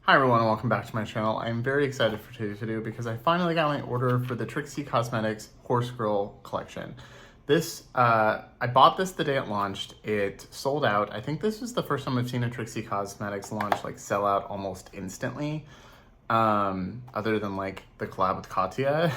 Hi everyone and welcome back to my channel. I'm very excited for today's video because I finally got my order for the Trixie Cosmetics Horse Girl collection. I bought this the day it launched. It sold out. I think this was the first time I've seen a Trixie Cosmetics launch like sell out almost instantly, other than like the collab with Katya.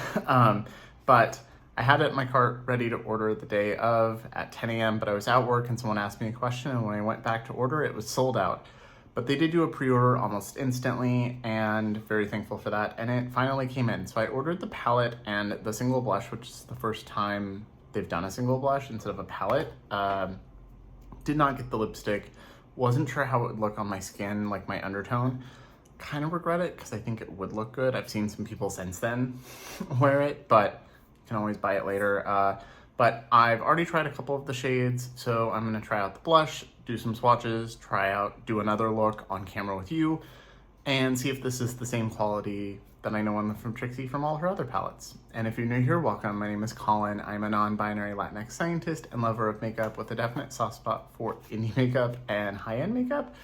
But I had it in my cart ready to order the day of at 10 a.m. but I was at work and someone asked me a question, and when I went back to order it was sold out. But they did do a pre-order almost instantly, and very thankful for that. And it finally came in. So I ordered the palette and the single blush, which is the first time they've done a single blush instead of a palette. Did not get the lipstick. Wasn't sure how it would look on my skin, like my undertone. Kind of regret it because I think it would look good. I've seen some people since then wear it, but you can always buy it later. But I've already tried a couple of the shades, so I'm gonna try out the blush, do some swatches, do another look on camera with you, and see if this is the same quality that I know from Trixie from all her other palettes. And if you're new here, welcome. My name is Colin. I'm a non-binary Latinx scientist and lover of makeup with a definite soft spot for indie makeup and high-end makeup.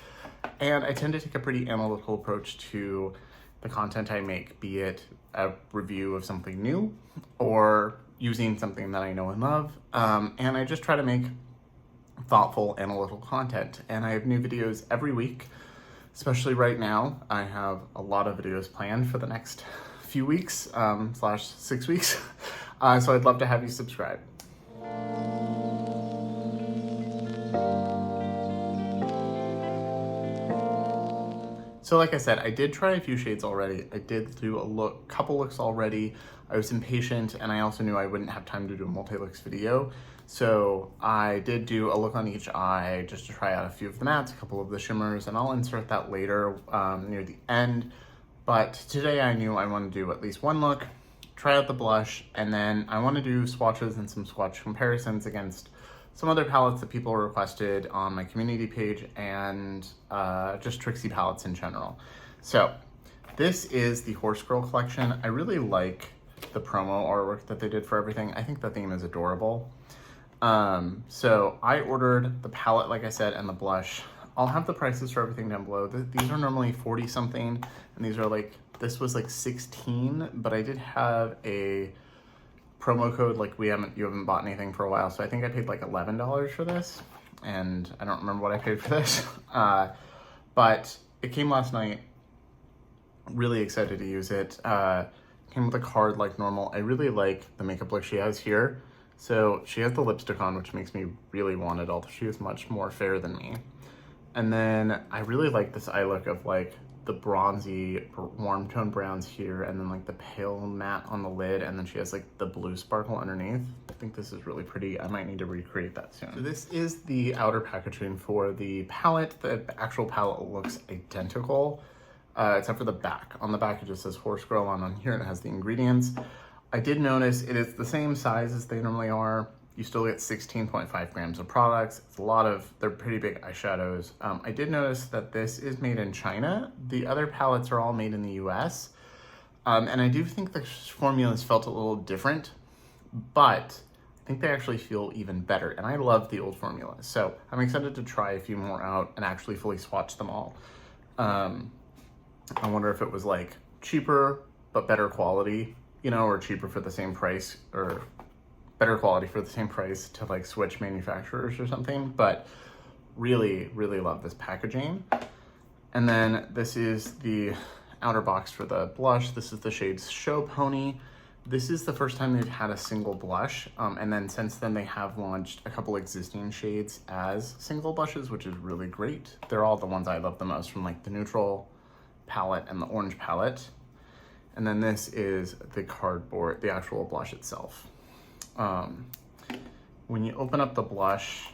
And I tend to take a pretty analytical approach to the content I make, be it a review of something new or using something that I know and love. And I just try to make thoughtful, analytical content. And I have new videos every week, especially right now. I have a lot of videos planned for the next few weeks, slash 6 weeks. So I'd love to have you subscribe. So like I said, I did try a few shades already. I did do a couple looks already. I was impatient and I also knew I wouldn't have time to do a multi-looks video. So I did do a look on each eye just to try out a few of the mattes, a couple of the shimmers, and I'll insert that later near the end. But today I knew I wanted to do at least one look, try out the blush, and then I want to do swatches and some swatch comparisons against some other palettes that people requested on my community page, and just Trixie palettes in general. So this is the Horse Girl collection. I really like the promo artwork that they did for everything. I think the theme is adorable. So I ordered the palette, like I said, and the blush. I'll have the prices for everything down below. These are normally 40 something, and these are like, this was like 16, but I did have a promo code, like you haven't bought anything for a while, so I think I paid like $11 for this, and I don't remember what I paid for this. But it came last night. Really excited to use it. Came with a card like normal. I really like the makeup look she has here. So she has the lipstick on, which makes me really want it, although she is much more fair than me. And then I really like this eye look of like the bronzy warm tone browns here, and then like the pale matte on the lid, and then she has like the blue sparkle underneath. I think this is really pretty. I might need to recreate that soon. So this is the outer packaging for the palette. The actual palette looks identical, except for the back. On the back it just says Horse Girl, on here it has the ingredients. I did notice it is the same size as they normally are. You still get 16.5 grams of products. It's they're pretty big eyeshadows. I did notice that this is made in China. The other palettes are all made in the US. And I do think the formulas felt a little different, but I think they actually feel even better. And I love the old formulas. So I'm excited to try a few more out and actually fully swatch them all. I wonder if it was like cheaper, but better quality, you know, or cheaper for the same price, or better quality for the same price to like switch manufacturers or something. But really, really love this packaging. And then this is the outer box for the blush. This is the shade Show Pony. This is the first time they've had a single blush. And then since then they have launched a couple existing shades as single blushes, which is really great. They're all the ones I love the most, from like the neutral palette and the orange palette. And then this is the cardboard, the actual blush itself. When you open up the blush,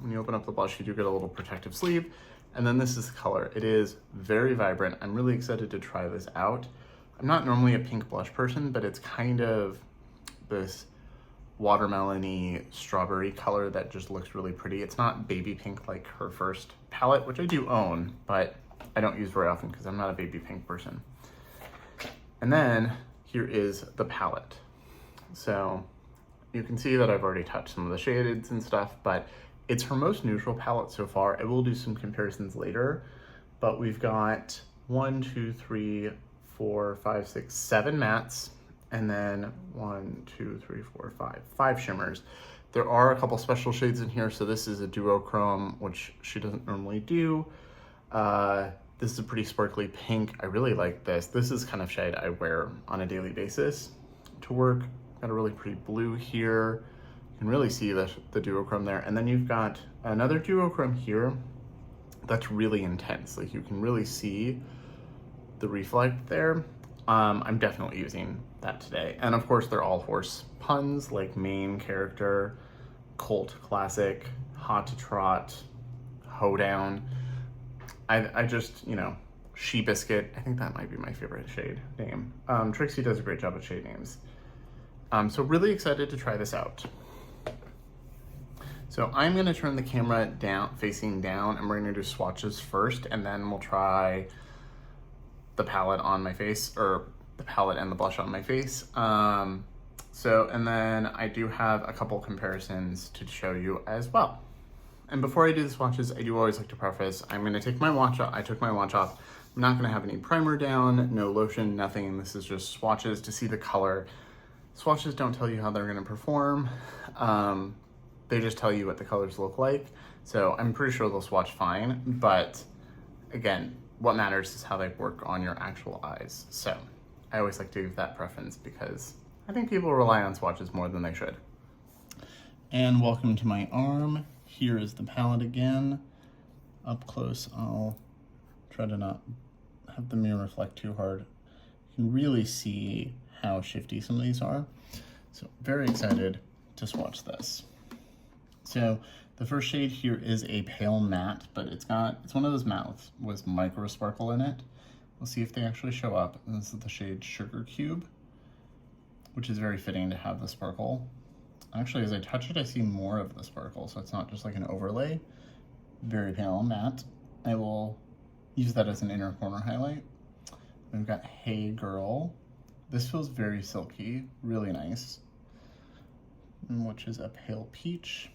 you do get a little protective sleeve. And then this is the color. It is very vibrant. I'm really excited to try this out. I'm not normally a pink blush person, but it's kind of this watermelon-y strawberry color that just looks really pretty. It's not baby pink like her first palette, which I do own, but I don't use very often because I'm not a baby pink person. And then here is the palette. So you can see that I've already touched some of the shades and stuff, but it's her most neutral palette so far. I will do some comparisons later, but we've got 1, 2, 3, 4, 5, 6, 7 mattes, and then 1, 2, 3, 4, 5 shimmers. There are a couple special shades in here. So this is a duochrome, which she doesn't normally do. This is a pretty sparkly pink. I really like this. This is kind of shade I wear on a daily basis to work. Got a really pretty blue here. You can really see the duochrome there. And then you've got another duochrome here that's really intense. Like you can really see the reflect there. I'm definitely using that today. And of course they're all horse puns, like main character, colt classic, hot to trot, hoedown. I just, you know, she biscuit. I think that might be my favorite shade name. Trixie does a great job at shade names. So really excited to try this out. So I'm gonna turn the camera down, facing down, and we're gonna do swatches first, and then we'll try the palette on my face, or the palette and the blush on my face. And then I do have a couple comparisons to show you as well. And before I do the swatches, I do always like to preface, I'm gonna take my watch off. I took my watch off. I'm not gonna have any primer down, no lotion, nothing. This is just swatches to see the color. Swatches don't tell you how they're gonna perform. They just tell you what the colors look like. So I'm pretty sure they'll swatch fine, but again, what matters is how they work on your actual eyes. So I always like to give that preference because I think people rely on swatches more than they should. And welcome to my arm. Here is the palette again. Up close, I'll try to not have the mirror reflect too hard. You can really see how shifty some of these are. So very excited to swatch this. So the first shade here is a pale matte, but it's one of those mattes with micro sparkle in it. We'll see if they actually show up. This is the shade Sugar Cube, which is very fitting to have the sparkle. Actually, as I touch it, I see more of the sparkle, so it's not just like an overlay. Very pale matte. I will use that as an inner corner highlight. We've got Hey Girl. This feels very silky, really nice, which is a pale peach.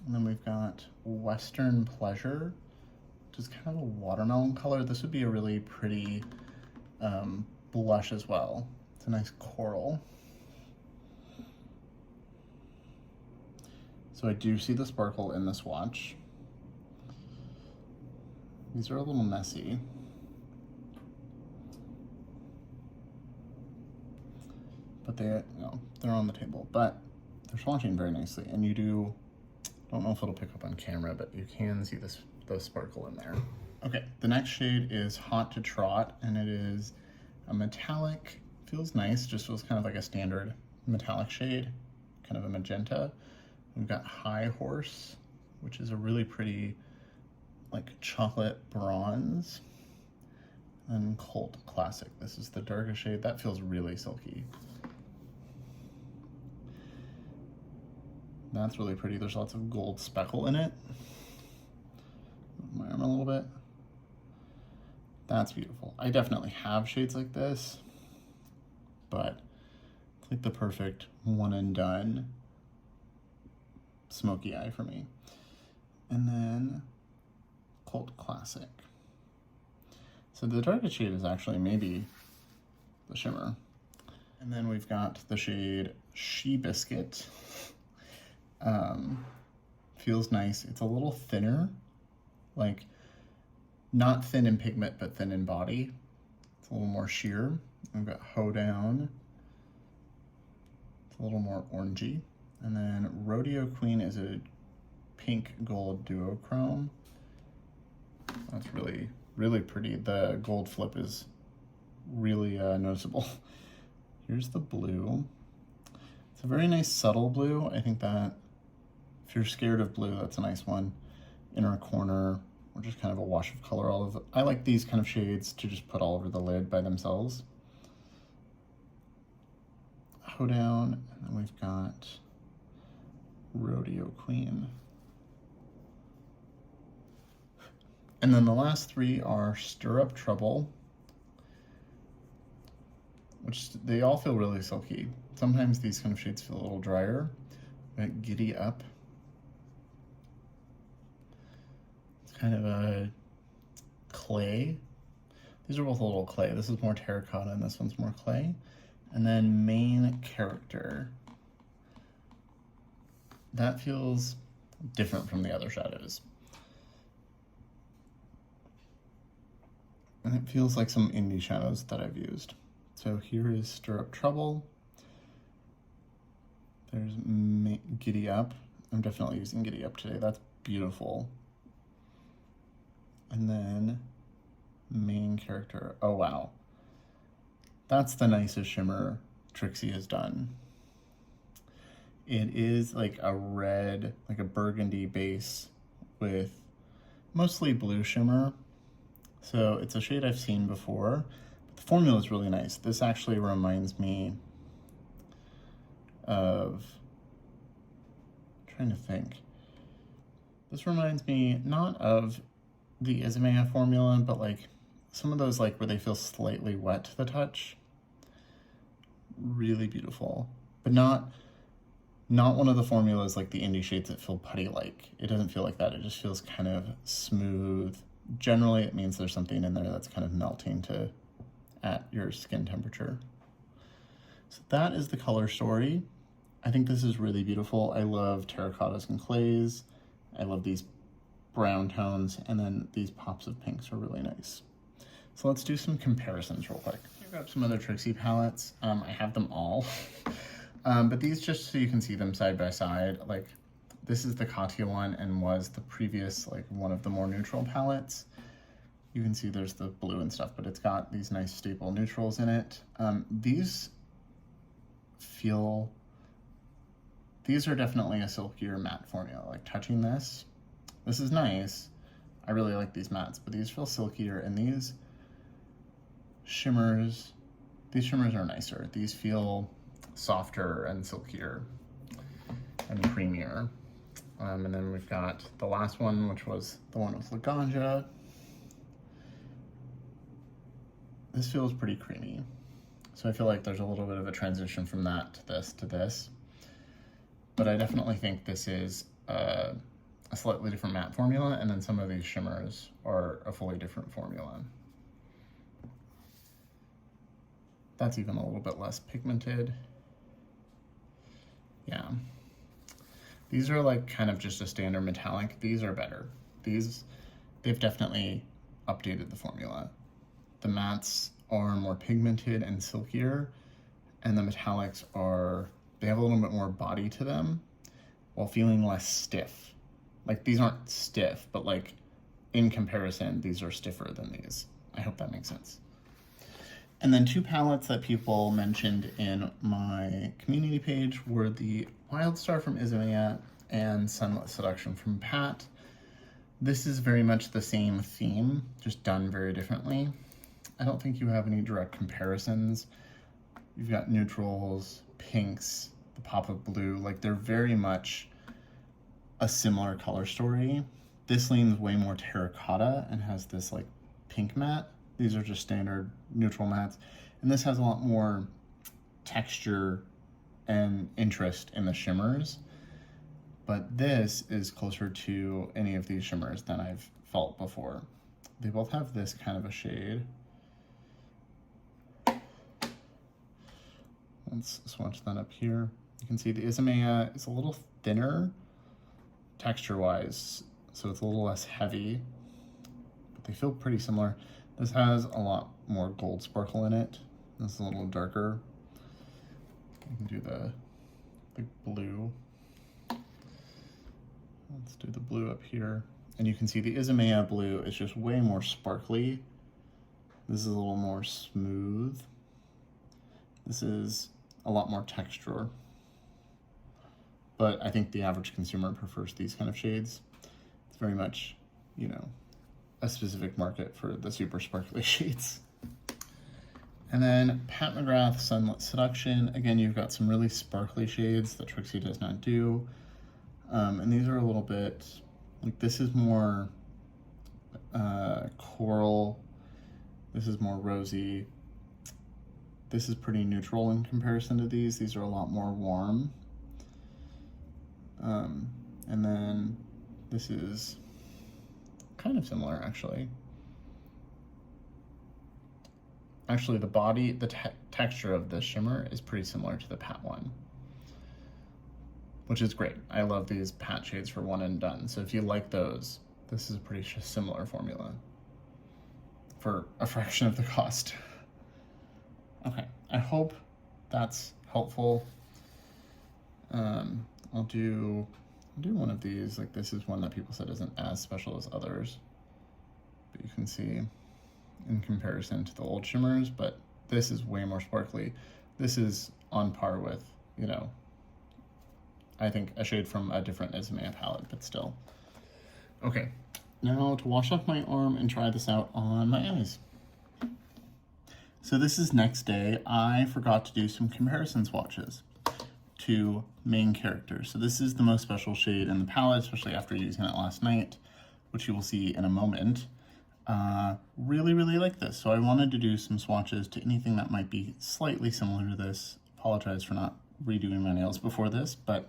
And then we've got Western Pleasure, which is kind of a watermelon color. This would be a really pretty blush as well. It's a nice coral. So I do see the sparkle in the swatch. These are a little messy. But they're on the table, but they're swatching very nicely. And you do, don't know if it'll pick up on camera, but you can see the sparkle in there. Okay, the next shade is Hot to Trot, and it is a metallic, feels nice, just feels kind of like a standard metallic shade, kind of a magenta. We've got High Horse, which is a really pretty like chocolate bronze, and Colt Classic. This is the darker shade. That feels really silky. That's really pretty. There's lots of gold speckle in it. Move my arm a little bit. That's beautiful. I definitely have shades like this, but it's like the perfect one and done smoky eye for me. And then Colt Classic. So the darkest shade is actually maybe the shimmer. And then we've got the shade She Biscuit. Feels nice. It's a little thinner, like not thin in pigment, but thin in body. It's a little more sheer. We've got Hoedown. It's a little more orangey. And then Rodeo Queen is a pink gold duochrome. That's really, really pretty. The gold flip is really noticeable. Here's the blue. It's a very nice subtle blue. I think that if you're scared of blue, that's a nice one. Inner corner, or just kind of a wash of color all over. I like these kind of shades to just put all over the lid by themselves. Hoedown, and then we've got Rodeo Queen. And then the last three are Stir Up Trouble, which they all feel really silky. Sometimes these kind of shades feel a little drier. But Giddy Up. It's kind of a clay, These are both a little clay. This is more terracotta and this one's more clay. And then main character. That feels different from the other shadows. And it feels like some indie shadows that I've used. So here is Stir Up Trouble. There's Giddy Up. I'm definitely using Giddy Up today. That's beautiful. And then main character. Oh, wow. That's the nicest shimmer Trixie has done. It is like a red, like a burgundy base with mostly blue shimmer. So it's a shade I've seen before. But the formula is really nice. This actually reminds me of, I'm trying to think. This reminds me not of the Ismea formula, but like some of those like where they feel slightly wet to the touch. Really beautiful, but not one of the formulas like the indie shades that feel putty-like. It doesn't feel like that. It just feels kind of smooth. Generally, it means there's something in there that's kind of melting at your skin temperature. So that is the color story. I think this is really beautiful. I love terracottas and clays. I love these brown tones, and then these pops of pinks are really nice. So let's do some comparisons real quick. I grabbed some other Trixie palettes. I have them all, but these just so you can see them side by side. Like this is the Katya one and was the previous, like one of the more neutral palettes. You can see there's the blue and stuff, but it's got these nice staple neutrals in it. These are definitely a silkier matte formula. Like touching this is nice. I really like these mattes, but these feel silkier, and these shimmers are nicer. These feel softer and silkier and creamier. And then we've got the last one, which was the one with Laganja. This feels pretty creamy. So I feel like there's a little bit of a transition from that to this. But I definitely think this is a slightly different matte formula, and then some of these shimmers are a fully different formula. That's even a little bit less pigmented. Yeah. These are like kind of just a standard metallic. These are better. They've definitely updated the formula. The mattes are more pigmented and silkier, and the metallics they have a little bit more body to them while feeling less stiff. Like these aren't stiff, but like in comparison, these are stiffer than these. I hope that makes sense. And then two palettes that people mentioned in my community page were the Wild Star from Ismea and Sunlit Seduction from Pat. This is very much the same theme, just done very differently. I don't think you have any direct comparisons. You've got neutrals, pinks, the pop of blue, like they're very much a similar color story. This leans way more terracotta and has this like pink matte. These are just standard neutral mattes. And this has a lot more texture and interest in the shimmers. But this is closer to any of these shimmers than I've felt before. They both have this kind of a shade. Let's swatch that up here. You can see the Ismea is a little thinner texture-wise, so it's a little less heavy, but they feel pretty similar. This has a lot more gold sparkle in it. This is a little darker. You can do the blue. Let's do the blue up here. And you can see the Ismea blue is just way more sparkly. This is a little more smooth. This is a lot more texture. But I think the average consumer prefers these kind of shades. It's very much, you know, a specific market for the super sparkly shades. And then Pat McGrath Sunlit Seduction. Again, you've got some really sparkly shades that Trixie does not do. And these are a little bit, like this is more coral. This is more rosy. This is pretty neutral in comparison to these. These are a lot more warm. And then this is kind of similar actually. Actually, the body, the texture of this shimmer is pretty similar to the Pat one, which is great. I love these Pat shades for one and done. So if you like those, this is a pretty similar formula for a fraction of the cost. Okay, I hope that's helpful. I'll do one of these. Like, this is one that people said isn't as special as others, but you can see in comparison to the old shimmers, but this is way more sparkly. This is on par with, you know, I think a shade from a different Ismea palette, but still. Okay, now to wash off my arm and try this out on my eyes. So this is next day. I forgot to do some comparison swatches to main characters. So this is the most special shade in the palette, especially after using it last night, which you will see in a moment. Really like this. So I wanted to do some swatches to anything that might be slightly similar to this. Apologize for not redoing my nails before this, but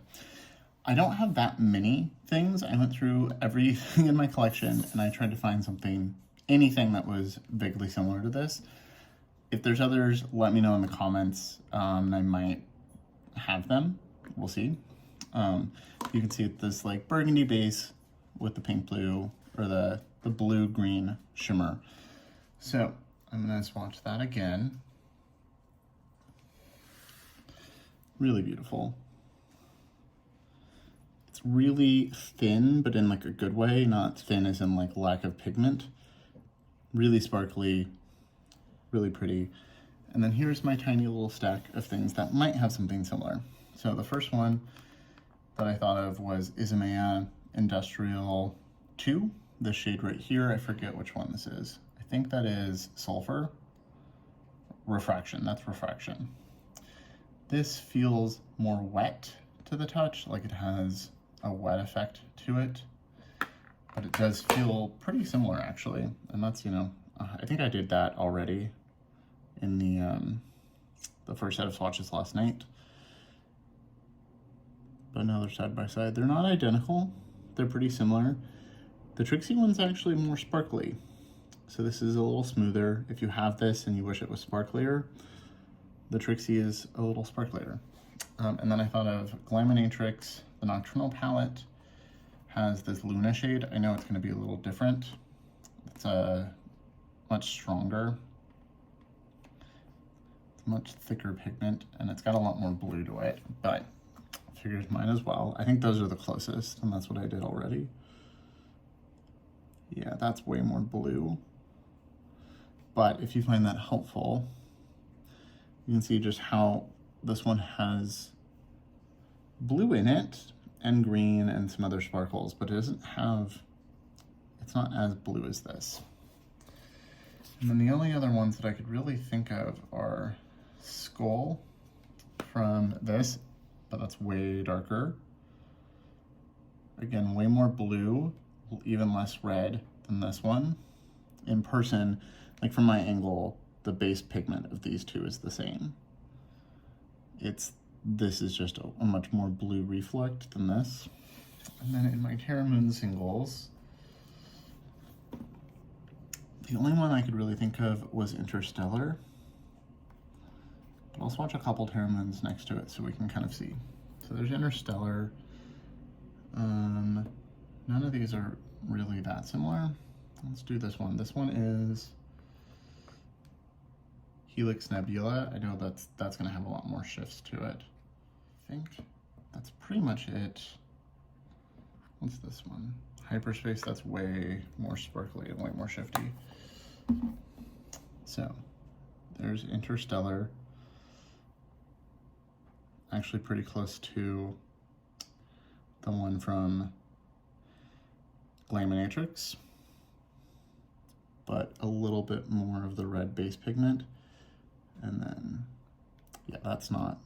I don't have that many things. I went through everything in my collection and I tried to find something, anything that was vaguely similar to this. If there's others, let me know in the comments. I might have them. We'll see. You can see this like burgundy base with the pink blue, or the blue green shimmer. So I'm gonna swatch that again. Really beautiful. It's really thin, but in like a good way, not thin as in like lack of pigment. Really sparkly, really pretty. And then here's my tiny little stack of things that might have something similar. So the first one that I thought of was Ismea Industrial 2, the shade right here. I forget which one this is. I think that is Sulfur. Refraction, that's Refraction. This feels more wet to the touch, like it has a wet effect to it, but it does feel pretty similar actually. And that's, you know, I think I did that already in the first set of swatches last night. But now they're side by side. They're not identical, they're pretty similar. The Trixie one's actually more sparkly. So this is a little smoother. If you have this and you wish it was sparklier, the Trixie is a little sparklier. And then I thought of Glaminatrix, the Nocturnal palette, has this Luna shade. I know it's gonna be a little different. It's much stronger. It's much thicker pigment, and it's got a lot more blue to it, but I figured mine as well. I think those are the closest, and that's what I did already. Yeah, that's way more blue. But if you find that helpful, you can see just how this one has blue in it and green and some other sparkles, but it doesn't have, it's not as blue as this. And then the only other ones that I could really think of are Skull from this, but that's way darker. Again, way more blue, even less red than this one. In person, like from my angle, the base pigment of these two is the same. This is just a much more blue reflect than this. And then in my Terra Moon singles, the only one I could really think of was Interstellar. But I'll swatch a couple Terra Moons next to it so we can kind of see. So there's Interstellar. None of these are really that similar. Let's do this one. This one is Helix Nebula. I know that's gonna have a lot more shifts to it. I think that's pretty much it. What's this one? Hyperspace, that's way more sparkly and way more shifty. So there's Interstellar. Actually pretty close to the one from Glaminatrix, but a little bit more of the red base pigment. And then, yeah, that's not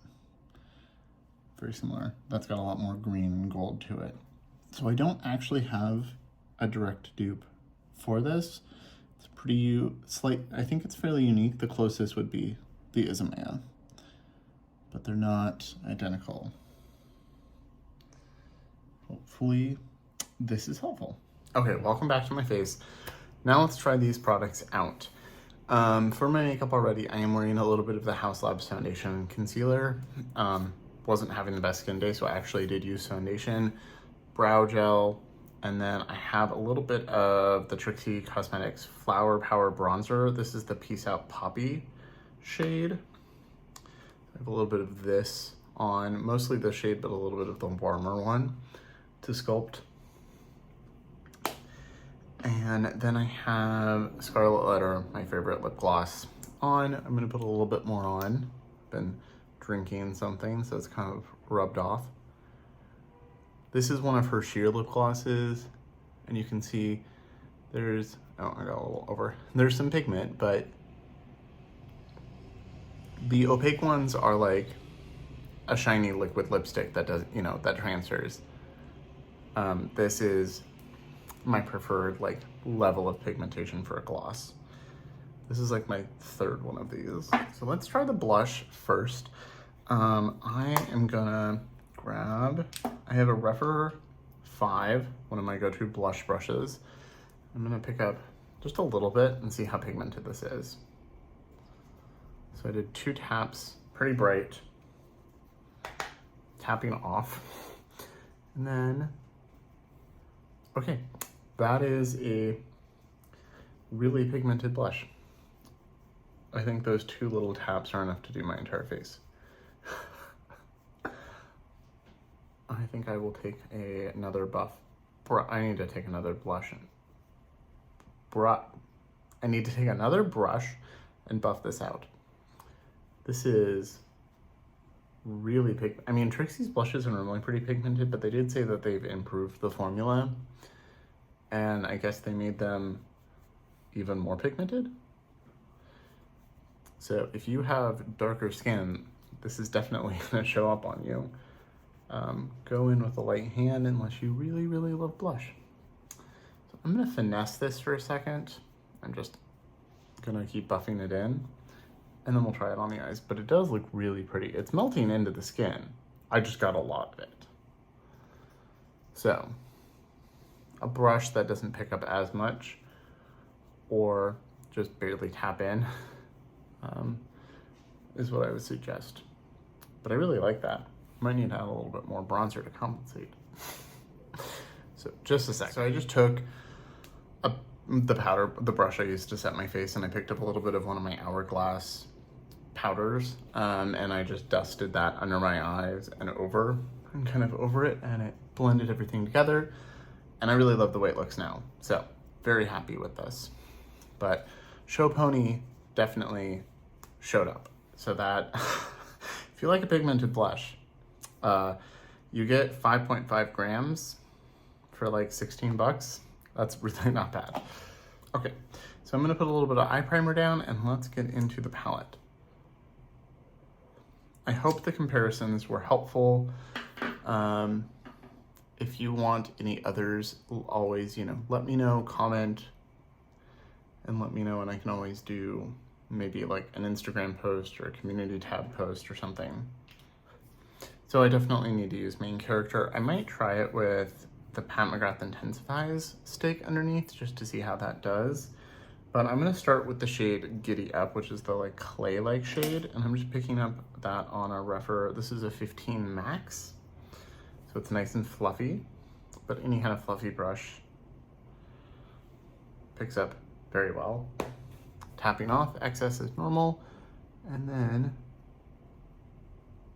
very similar. That's got a lot more green and gold to it. So I don't actually have a direct dupe for this. It's pretty I think it's fairly unique. The closest would be the Ismea, but they're not identical. Hopefully this is helpful. Okay, welcome back to my face. Now let's try these products out. For my makeup already, I am wearing a little bit of the House Labs Foundation and Concealer. Wasn't having the best skin day, so I actually did use foundation, brow gel, and then I have a little bit of the Trixie Cosmetics Flower Power Bronzer. This is the Peace Out Poppy shade. I have a little bit of this on, mostly the shade, but a little bit of the warmer one to sculpt. And then I have Scarlet Letter, my favorite lip gloss, on. I'm gonna put a little bit more on. Been drinking something, so it's kind of rubbed off. This is one of her sheer lip glosses, and you can see there's, oh, I got a little over. There's some pigment, but the opaque ones are like a shiny liquid lipstick that does, you know, that transfers. This is my preferred like level of pigmentation for a gloss. This is like my third one of these. So let's try the blush first. I am gonna grab, I have a Rephr 5, one of my go-to blush brushes. I'm gonna pick up just a little bit and see how pigmented this is. So I did 2 taps, pretty bright. Tapping off. And then, okay, that is a really pigmented blush. I think those 2 little taps are enough to do my entire face. I think I will take another buff. I need to take another blush. I need to take another brush and buff this out. This is really I mean, Trixie's blushes are normally pretty pigmented, but they did say that they've improved the formula. And I guess they made them even more pigmented. So if you have darker skin, this is definitely gonna show up on you. Go in with a light hand unless you really, really love blush. So I'm gonna finesse this for a second. I'm just gonna keep buffing it in, and then we'll try it on the eyes. But it does look really pretty. It's melting into the skin. I just got a lot of it. So a brush that doesn't pick up as much or just barely tap in is what I would suggest. But I really like that. Might need to add a little bit more bronzer to compensate. So just a sec. So I just took the brush I used to set my face, and I picked up a little bit of one of my Hourglass powders, and I just dusted that under my eyes and kind of over it, and it blended everything together. And I really love the way it looks now. So very happy with this. But Show Pony definitely showed up. So that, if you like a pigmented blush, you get 5.5 grams for like 16 bucks. That's really not bad. Okay, so I'm gonna put a little bit of eye primer down, and let's get into the palette. I hope the comparisons were helpful. If you want any others, always, let me know, comment, and let me know, and I can always do maybe like an Instagram post or a community tab post or something. So I definitely need to use main character. I might try it with the Pat McGrath Intensifies stick underneath just to see how that does. But I'm gonna start with the shade Giddy Up, which is the like clay-like shade, and I'm just picking up that on a Rephr. This is a 15 Max, so it's nice and fluffy, but any kind of fluffy brush picks up very well. Tapping off excess is normal, and then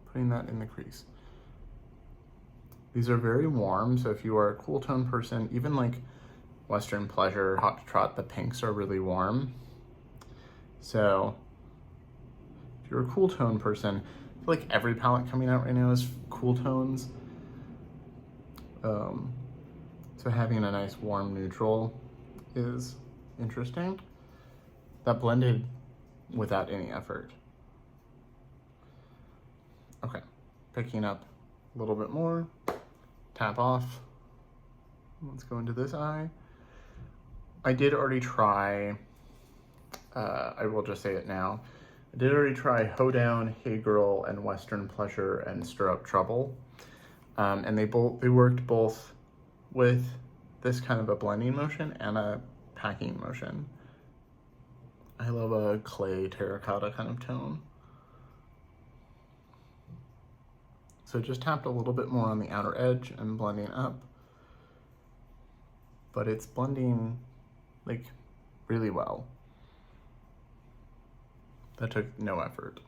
putting that in the crease. These are very warm, so if you are a cool tone person, even like Western Pleasure, Hot to Trot, the pinks are really warm. So if you're a cool tone person, I feel like every palette coming out right now is cool tones. So having a nice warm neutral is interesting. That blended without any effort. Okay, picking up a little bit more, tap off. Let's go into this eye. I did already try, I will just say it now. I did already try Hoedown, Hey Girl, and Western Pleasure and Stir Up Trouble. And they worked both with this kind of a blending motion and a packing motion. I love a clay terracotta kind of tone. So just tapped a little bit more on the outer edge and blending up, but it's blending like really well. That took no effort.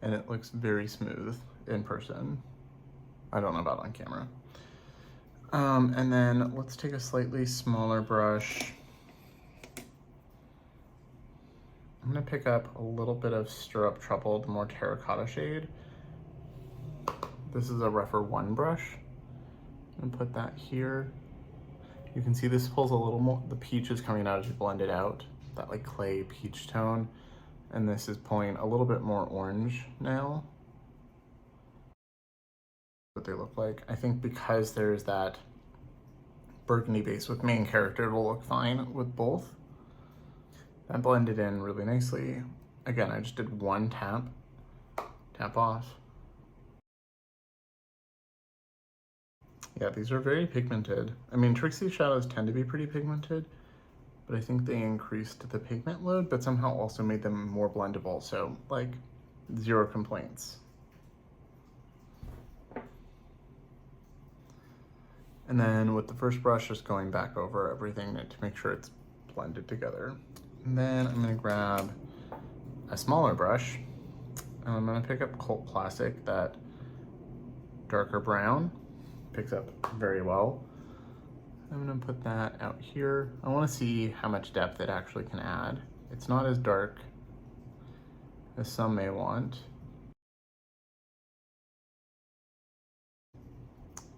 And it looks very smooth in person. I don't know about on camera. And then let's take a slightly smaller brush. I'm gonna pick up a little bit of Stir Up Trouble, the more terracotta shade. This is a rougher 1 brush. I'm gonna put that here. You can see this pulls a little more, the peach is coming out as you blend it out, that like clay peach tone. And this is pulling a little bit more orange now. What they look like. I think because there's that burgundy base with main character, it will look fine with both. That blended in really nicely. Again, I just did 1 tap, tap off. Yeah, these are very pigmented. I mean, Trixie shadows tend to be pretty pigmented, but I think they increased the pigment load, but somehow also made them more blendable. So like 0 complaints. And then with the first brush, just going back over everything to make sure it's blended together. And then I'm gonna grab a smaller brush and I'm gonna pick up Cult Classic, that darker brown. Picks up very well. I'm gonna put that out here. I wanna see how much depth it actually can add. It's not as dark as some may want.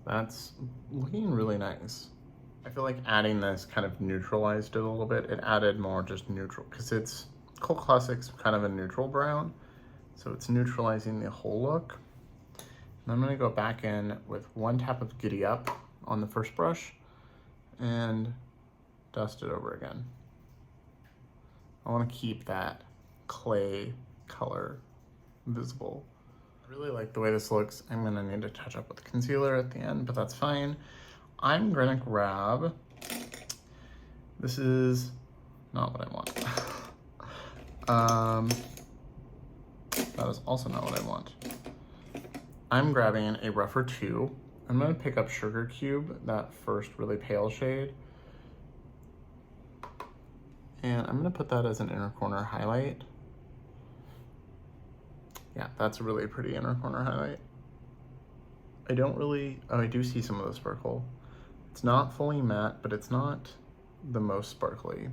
That's looking really nice. I feel like adding this kind of neutralized it a little bit. It added more just neutral, because it's Cult Classic's kind of a neutral brown. So it's neutralizing the whole look. And I'm gonna go back in with 1 tap of Giddy Up on the first brush and dust it over again. I wanna keep that clay color visible. I really like the way this looks. I'm gonna need to touch up with concealer at the end, but that's fine. I'm gonna grab, this is not what I want. That is also not what I want. I'm grabbing a rougher 2. I'm gonna pick up Sugar Cube, that first really pale shade. And I'm gonna put that as an inner corner highlight. Yeah, that's a really pretty inner corner highlight. I don't really, oh, I do see some of the sparkle. It's not fully matte, but it's not the most sparkly.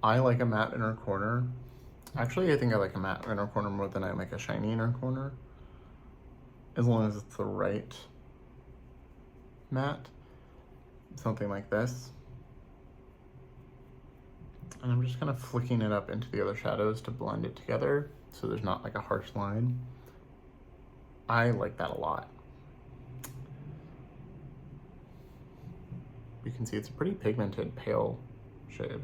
I like a matte inner corner. Actually, I think I like a matte inner corner more than I like a shiny inner corner, as long as it's the right matte. Something like this. And I'm just kind of flicking it up into the other shadows to blend it together so there's not like a harsh line. I like that a lot. You can see it's a pretty pigmented pale shade.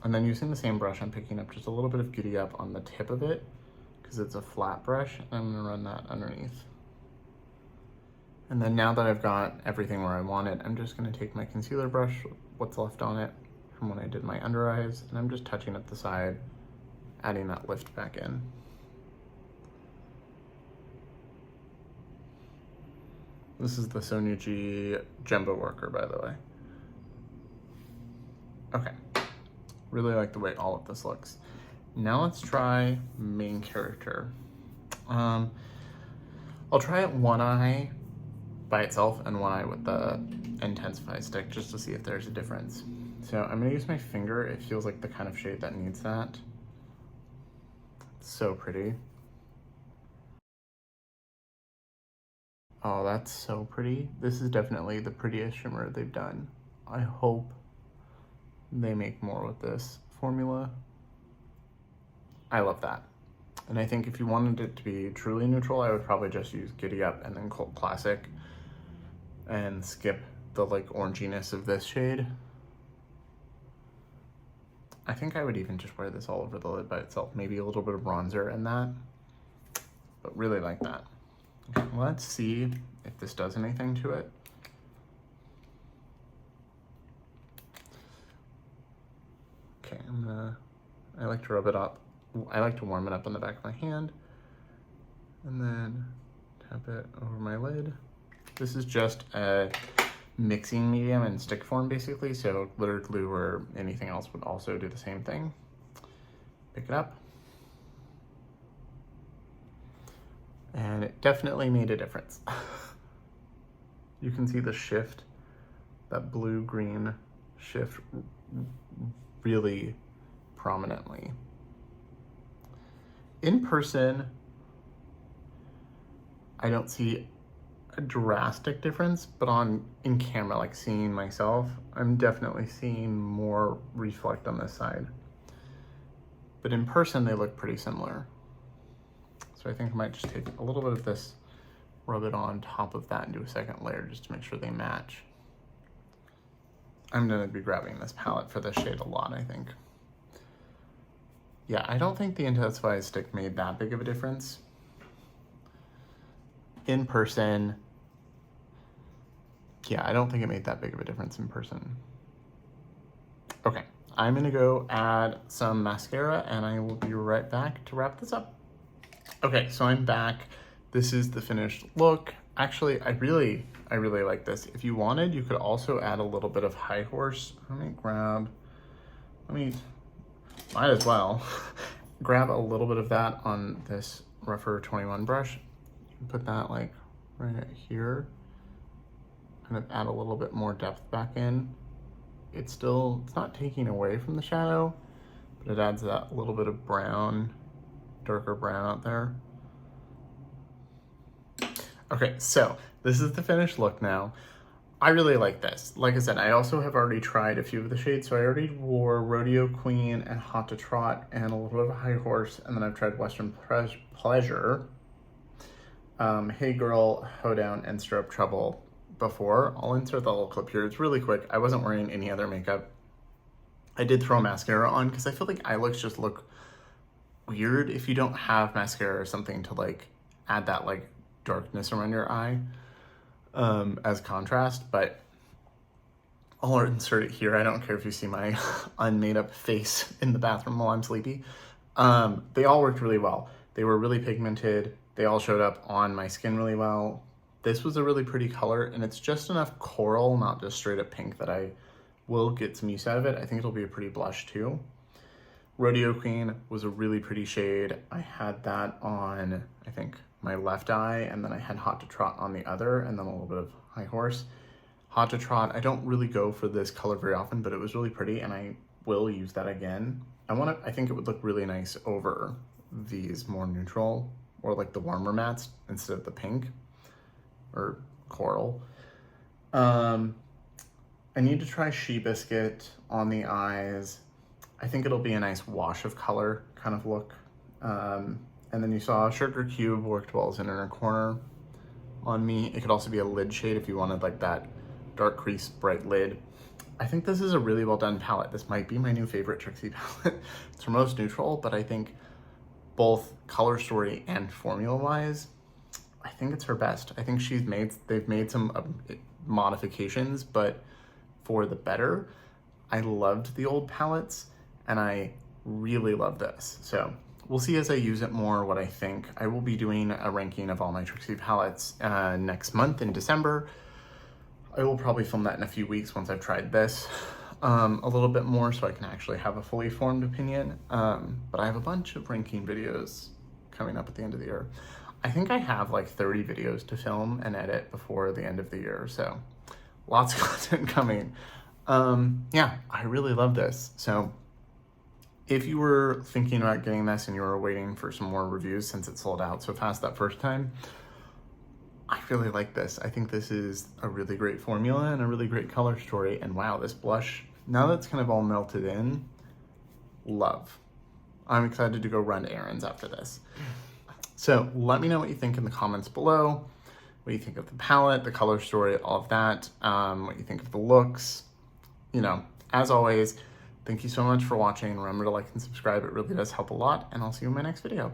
And then using the same brush, I'm picking up just a little bit of Giddy Up on the tip of it because it's a flat brush, and I'm gonna run that underneath. And then now that I've got everything where I want it, I'm just gonna take my concealer brush, what's left on it from when I did my under eyes, and I'm just touching up the side, adding that lift back in. This is the Sonia G Jumbo Worker, by the way. Okay, really like the way all of this looks. Now let's try main character. I'll try it 1 eye by itself and 1 eye with the Intensify stick just to see if there's a difference. So I'm gonna use my finger. It feels like the kind of shade that needs that. It's so pretty. Oh, that's so pretty. This is definitely the prettiest shimmer they've done. I hope they make more with this formula. I love that. And I think if you wanted it to be truly neutral, I would probably just use Giddy Up and then Cult Classic and skip the like oranginess of this shade. I think I would even just wear this all over the lid by itself. Maybe a little bit of bronzer in that, but really like that. Okay, let's see if this does anything to it. Okay, I like to rub it up. I like to warm it up on the back of my hand and then tap it over my lid. This is just a mixing medium in stick form basically, so glitter glue or anything else would also do the same thing. Pick it up. And it definitely made a difference. You can see the shift, that blue-green shift really prominently. In person, I don't see a drastic difference, but in camera, like seeing myself, I'm definitely seeing more reflect on this side. But in person, they look pretty similar. So I think I might just take a little bit of this, rub it on top of that and do a second layer just to make sure they match. I'm gonna be grabbing this palette for this shade a lot, I think. Yeah, I don't think the Intensify stick made that big of a difference. In person, yeah, I don't think it made that big of a difference in person. Okay, I'm gonna go add some mascara and I will be right back to wrap this up. Okay, so I'm back. This is the finished look. Actually, I really like this. If you wanted, you could also add a little bit of High Horse. Might as well. Grab a little bit of that on this rougher 21 brush. You can put that like right here. Kind of add a little bit more depth back in. It's not taking away from the shadow, but it adds that little bit of brown, darker brown out there. Okay, so this is the finished look now. I really like this. Like I said, I also have already tried a few of the shades. So I already wore Rodeo Queen and Hot to Trot and a little bit of High Horse, and then I've tried Western Pleasure, Hey Girl, Hoedown, and Stir Up Trouble before. I'll insert the little clip here. It's really quick. I wasn't wearing any other makeup. I did throw mascara on because I feel like eye looks just look weird if you don't have mascara or something to like add that like darkness around your eye as contrast, but I'll insert it here. I don't care if you see my unmade up face in the bathroom while I'm sleepy. They all worked really well. They were really pigmented. They all showed up on my skin really well. This was a really pretty color, and it's just enough coral, not just straight up pink, that I will get some use out of it. I think it'll be a pretty blush too. Rodeo Queen was a really pretty shade. I had that on, I think, my left eye, and then I had Hot to Trot on the other, and then a little bit of High Horse. Hot to Trot, I don't really go for this color very often, but it was really pretty, and I will use that again. I think it would look really nice over these more neutral, or like the warmer mattes instead of the pink or coral. I need to try She Biscuit on the eyes. I think it'll be a nice wash of color kind of look. And then you saw Sugar Cube worked well as an inner corner on me. It could also be a lid shade if you wanted like that dark crease, bright lid. I think this is a really well done palette. This might be my new favorite Trixie palette. It's her most neutral, but I think both color story and formula wise, I think it's her best. I think they've made some modifications, but for the better. I loved the old palettes and I really love this. So we'll see as I use it more what I think. I will be doing a ranking of all my Trixie palettes next month in December. I will probably film that in a few weeks once I've tried this a little bit more so I can actually have a fully formed opinion. But I have a bunch of ranking videos coming up at the end of the year. I think I have like 30 videos to film and edit before the end of the year, so lots of content coming. Yeah, I really love this. So if you were thinking about getting this and you were waiting for some more reviews since it sold out so fast that first time, I really like this. I think this is a really great formula and a really great color story. And wow, this blush, now that's kind of all melted in, love. I'm excited to go run errands after this. So let me know what you think in the comments below. What you think of the palette, the color story, all of that. What you think of the looks. You know, as always, thank you so much for watching. Remember to like and subscribe. It really does help a lot. And I'll see you in my next video.